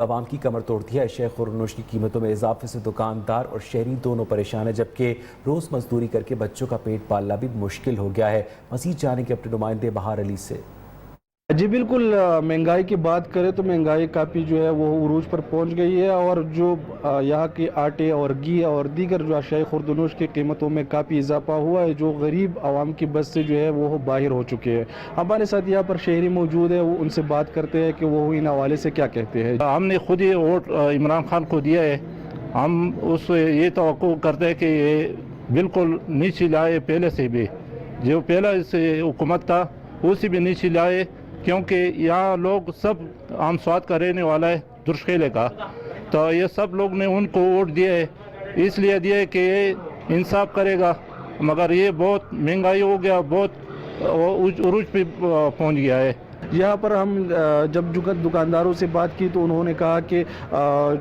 عوام کی کمر توڑ دیا ہے۔ اشیاء خورنوش کی قیمتوں میں اضافے سے دکاندار اور شہری دونوں پریشان ہیں، جبکہ روز مزدوری کر کے بچوں کا پیٹ پالنا بھی مشکل ہو گیا ہے۔ مزید جانیں کہ اپنے نمائندے بہار علی سے۔ جی بالکل، مہنگائی کی بات کریں تو مہنگائی کافی جو ہے وہ عروج پر پہنچ گئی ہے، اور جو یہاں کے آٹے اور گھی اور دیگر جو اشیاء خوردنوش کی قیمتوں میں کافی اضافہ ہوا ہے، جو غریب عوام کی بس سے جو ہے وہ باہر ہو چکے ہیں۔ ہمارے ساتھ یہاں پر شہری موجود ہے، وہ ان سے بات کرتے ہیں کہ وہ ان حوالے سے کیا کہتے ہیں۔ ہم نے خود ہی ووٹ عمران خان کو دیا ہے، ہم اس سے یہ توقع کرتے ہیں کہ یہ بالکل نیچے لائے، پہلے سے بھی جو پہلا سے حکومت تھا اسی بھی نیچے لائے، کیونکہ یہاں لوگ سب عام سواد کا رہنے والا ہے، درشخیلے کا، تو یہ سب لوگ نے ان کو ووٹ دیا ہے، اس لیے دیا ہے کہ یہ انصاف کرے گا، مگر یہ بہت مہنگائی ہو گیا، بہت عروج پہ پہنچ گیا ہے۔ یہاں پر ہم جب دکانداروں سے بات کی تو انہوں نے کہا کہ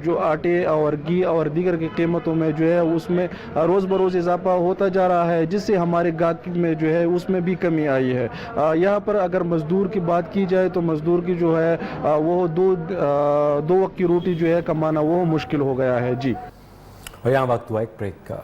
جو آٹے اور گھی اور دیگر کی قیمتوں میں جو ہے اس میں روز بروز اضافہ ہوتا جا رہا ہے، جس سے ہمارے گاہک میں جو ہے اس میں بھی کمی آئی ہے۔ یہاں پر اگر مزدور کی بات کی جائے تو مزدور کی جو ہے وہ دو وقت کی روٹی جو ہے کمانا وہ مشکل ہو گیا ہے۔ جی، اور یہاں وقت ہوا ایک بریک کا۔